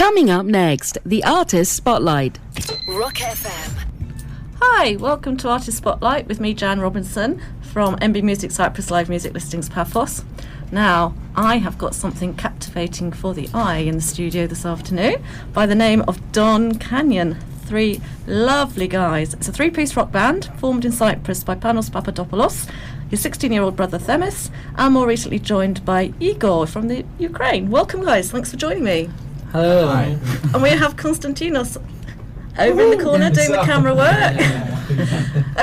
Coming up next, the Artist Spotlight. Rock FM. Hi, welcome to Artist Spotlight with me, Jan Robinson, from MB Music Cyprus Live Music Listings Paphos. Now, I have got something captivating for the eye in the studio this afternoon by the name of Don Canyon. Three lovely guys. It's a three-piece rock band formed in Cyprus by Panos Papadopoulos, his 16-year-old brother Themis, and more recently joined by Igor from the Ukraine. Welcome, guys. Thanks for joining me. Hello. Hi. And we have Konstantinos over in the corner doing the camera work.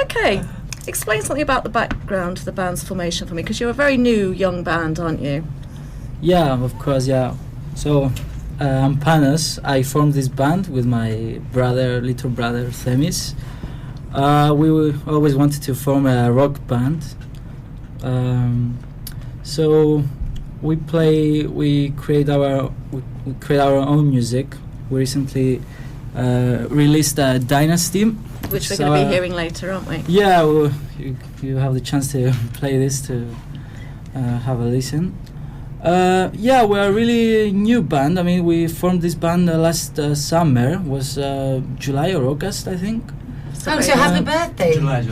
Okay, explain something about the background to the band's formation for me, because you're a very new young band, aren't you? Yeah, of course, yeah. So, I'm Panos. I formed this band with my little brother Themis. We always wanted to form a rock band. So we create our own music. We recently released Dynasty, Which we're going to be hearing later, aren't we? Yeah, you have the chance to play this to have a listen. Yeah, we're a really new band. I mean, we formed this band last summer. Was July or August, I think. So happy birthday! July.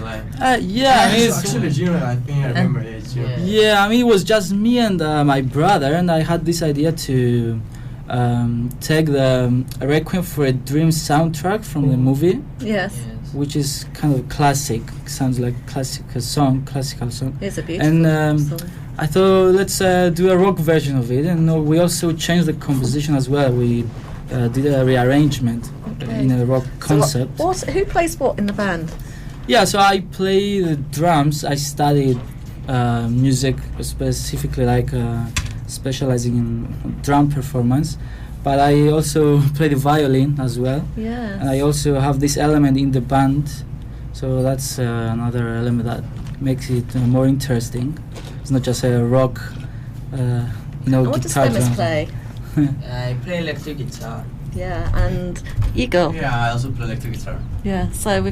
Yeah, I mean, it's actually June. I think I remember it's June. Yeah, I mean, it was just me and my brother, and I had this idea to take the Requiem for a Dream soundtrack from the movie. Yes. Which is kind of classic. Sounds like classical song. It's a beautiful song. I thought let's do a rock version of it, and we also changed the composition as well. We did a rearrangement in a rock concept. So who plays what in the band? Yeah, so I play the drums. I studied music, specifically like specializing in drum performance, but I also play the violin as well. Yeah. And I also have this element in the band, so that's another element that makes it more interesting. It's not just a rock, and what does Themis play? I play electric guitar. Yeah, and Igor. Yeah, I also play electric guitar. Yeah, so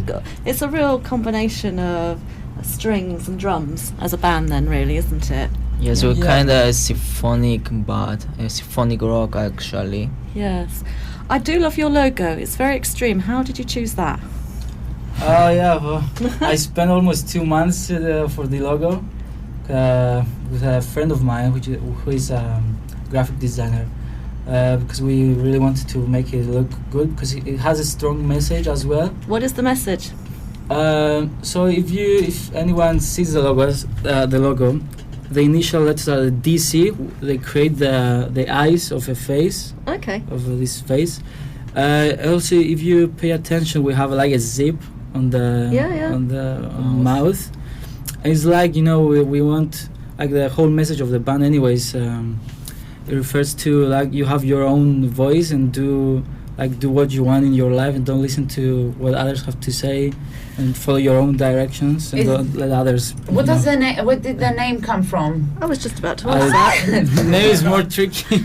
it's a real combination of strings and drums as a band then, really, isn't it? Yes, we're kind of symphonic, but symphonic rock actually. Yes. I do love your logo. It's very extreme. How did you choose that? Oh yeah, well, I spent almost 2 months for the logo with a friend of mine who is a graphic designer, because we really wanted to make it look good, because it has a strong message as well. What is the message? So if anyone sees the logo, the initial letters are DC. They create the eyes of a face. Okay. Of this face. Also, if you pay attention, we have like a zip on the mouth. It's like, we want, like, the whole message of the band anyways, it refers to like you have your own voice and do what you want in your life, and don't listen to what others have to say, and follow your own directions, and don't let others. What did the name come from? I was just about to ask that. The name is more tricky.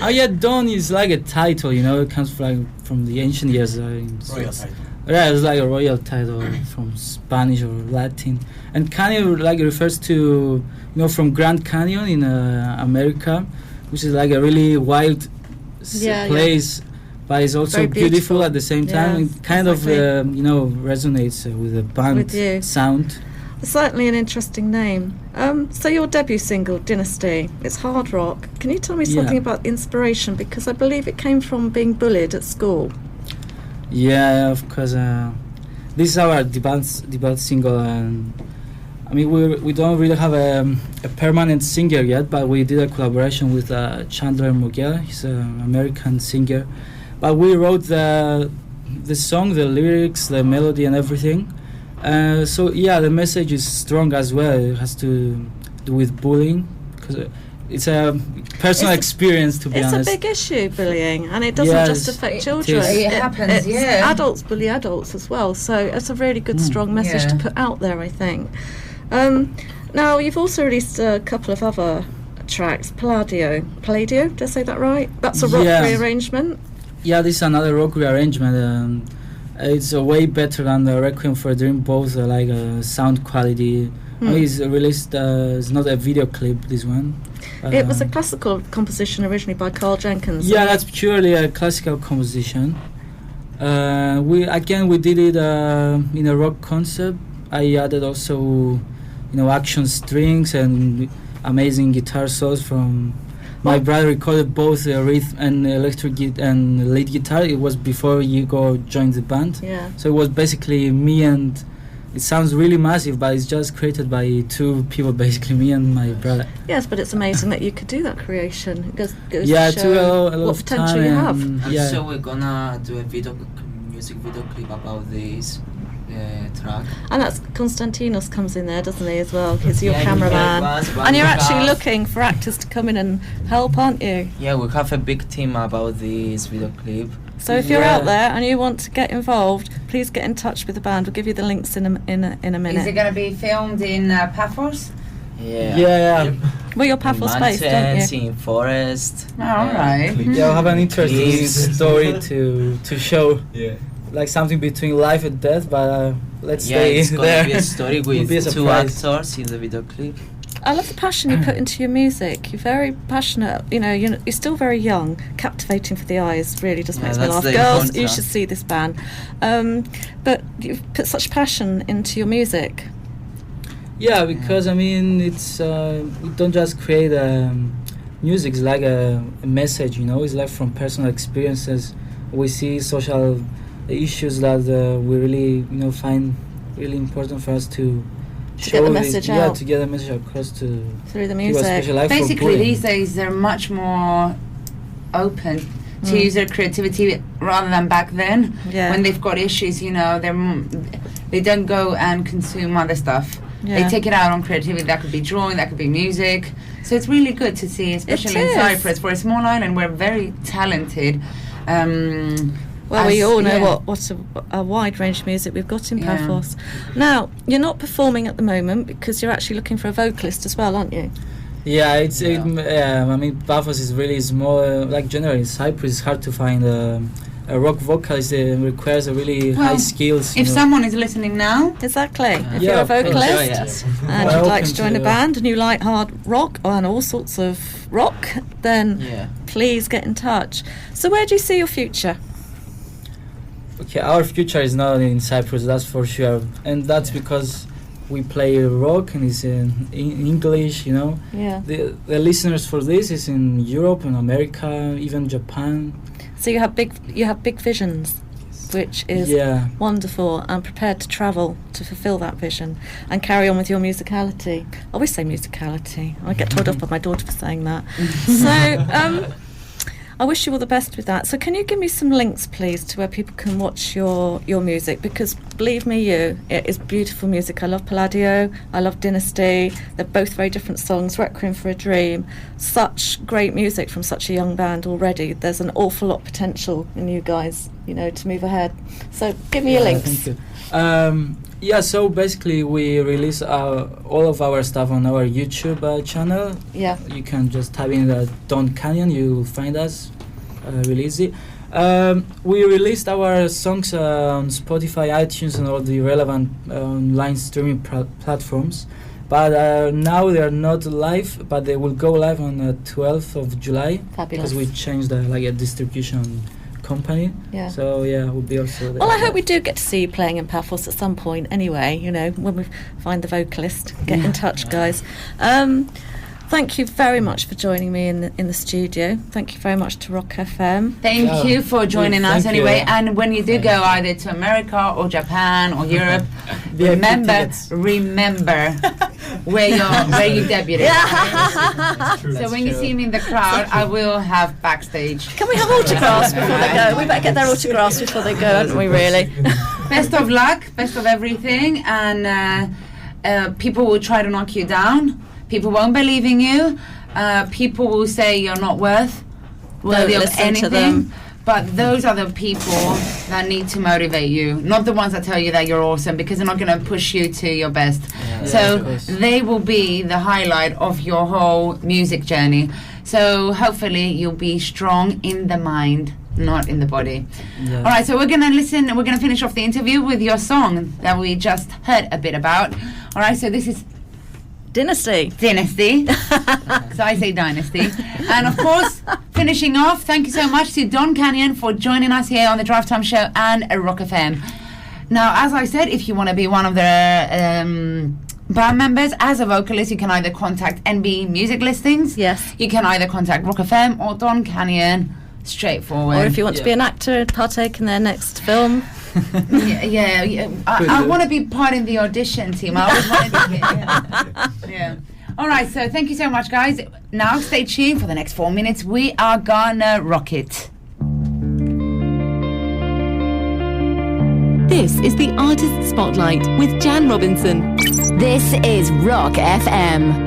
Oh yeah, Don is like a title, it comes from the ancient years. Royal title. Yeah, it's like a royal title from Spanish or Latin. And Canyon refers to, from Grand Canyon in America, which is like a really wild place, but it's also beautiful at the same time. Yes, it kind of resonates with the band sound. It's certainly an interesting name. So your debut single, Dynasty, it's hard rock. Can you tell me something about inspiration? Because I believe it came from being bullied at school. Yeah, of course. This is our debut single. I mean, we don't really have a permanent singer yet, but we did a collaboration with Chandler Mughal. He's an American singer. But we wrote the song, the lyrics, the melody, and everything. So yeah, the message is strong as well. It has to do with bullying, because it's a personal experience, to be honest. It's a big issue, bullying, and it doesn't just affect children. It happens, Adults bully adults as well, so it's a really good, strong message to put out there, I think. Now, you've also released a couple of other tracks, Palladio, did I say that right? That's a rock rearrangement? Yeah, this is another rock rearrangement. It's way better than the Requiem for a Dream, both sound quality, It's released. It's not a video clip. This one. It was a classical composition originally by Carl Jenkins. Yeah, that's purely a classical composition. We did it in a rock concept. I added also, action strings and amazing guitar solos from. My brother recorded both rhythm and electric and lead guitar. It was before Hugo joined the band. Yeah. So it was basically me and. It sounds really massive, but it's just created by two people, basically me and my brother. Yes, but it's amazing that you could do that creation. It goes Yeah, to it took show a lot what of potential time you have. And Yeah. so we're gonna do a music video clip about this track. And that's Konstantinos comes in there, doesn't he, as well? He's your Yeah, cameraman. but And you're we actually have- looking for actors to come in and help, aren't you? Yeah, we have a big team about this video clip. So if you're Yeah. out there and you want to get involved, please get in touch with the band. We'll give you the links in a minute. Is it going to be filmed in Paphos? Yeah. Well, you're Paphos based, don't Mountains, you? in forest. Oh, all right. clips. Yeah, I have an interesting Clips. story to show, Yeah. like something between life and death. But let's Yeah, stay it's gonna there. be a story It'll with be a two surprise. actors in the video clip. I love the passion you put into your music. You're very passionate. You're still very young. Captivating for the eyes. Really just Yeah, makes me that's laugh. the Girls, you contrast. should see this band. But you've put such passion into your music. Yeah, because I mean, it's we don't just create music. It's like a message, It's like from personal experiences. We see social issues that we really, find really important for us to get the show message Yeah, out. to get the message across to Through the people, music. especially like for Basically, bullying. these days they're much more open to use their creativity rather than back then. Yeah. When they've got issues, they don't go and consume other stuff. Yeah. They take it out on creativity. That could be drawing, that could be music. So it's really good to see, especially in is. Cyprus, for a small island, we're very talented. Well, we all know yeah. what a wide range of music we've got in Yeah. Paphos. Now, you're not performing at the moment because you're actually looking for a vocalist as well, aren't you? Yeah, I mean, Paphos is really small. Like generally, in Cyprus, it's hard to find a rock vocalist. It requires a really Well, high skills. If someone is listening now, Exactly. If Yeah, you're a of course. vocalist Yes. and We're you'd like open to join a to- band and you like hard rock and all sorts of rock, then Yeah. please get in touch. So where do you see your future? Okay, our future is not in Cyprus, that's for sure, and that's because we play rock and it's in English. Yeah. The listeners for this is in Europe and America, even Japan. So you have big visions, which is Yeah. wonderful, and prepared to travel to fulfill that vision and carry on with your musicality. I always say musicality. I get told off by my daughter for saying that. So I wish you all the best with that. So can you give me some links, please, to where people can watch your music? Because believe me, it is beautiful music. I love Palladio, I love Dynasty. They're both very different songs. Requiem for a Dream. Such great music from such a young band already. There's an awful lot of potential in you guys, to move ahead. So give me your links. Thank you. So basically we release all of our stuff on our YouTube channel. Yeah. You can just type in Don Canyon, you'll find us really easy. We released our songs on Spotify, iTunes and all the relevant online streaming platforms, but now they are not live, but they will go live on the 12th of July. Fabulous. Because we changed a distribution company. Yeah. So we'll be also there. Well, I hope we do get to see you playing in Paphos at some point anyway, when we find the vocalist. Get in touch, guys. Thank you very much for joining me in the studio. Thank you very much to Rock FM. thank you for joining us thank you. anyway. And when you do go either to America or Japan or Europe, VIP remember tickets. where you debuted. So when you see me in the crowd, I will have backstage. Can we have autographs before they go? We better get their autographs before they go, haven't we, really? Best of luck, best of everything, and people will try to knock you down. People won't believe in you. People will say you're not worthy of listen to anything. them. But those are the people that need to motivate you, not the ones that tell you that you're awesome, because they're not going to push you to your best. of So course. they will be the highlight of your whole music journey. So hopefully you'll be strong in the mind, not in the body. Yeah. All right, so we're going to finish off the interview with your song that we just heard a bit about. All right, so this is Dynasty. Dynasty. So I say Dynasty. And of course, finishing off, thank you so much to Don Canyon for joining us here on the Drive Time Show and Rock FM. Now, as I said, if you want to be one of the band members as a vocalist, you can either contact NB Music Listings. Yes. You can either contact Rock FM or Don Canyon. Straightforward. Or if you want to be an actor and partake in their next film. Yeah. I want to be part in the audition team. I always wanted to get, yeah. All right, so thank you so much, guys. Now stay tuned for the next 4 minutes. We are gonna rock it. This is the Artist Spotlight with Jan Robinson. This is Rock FM.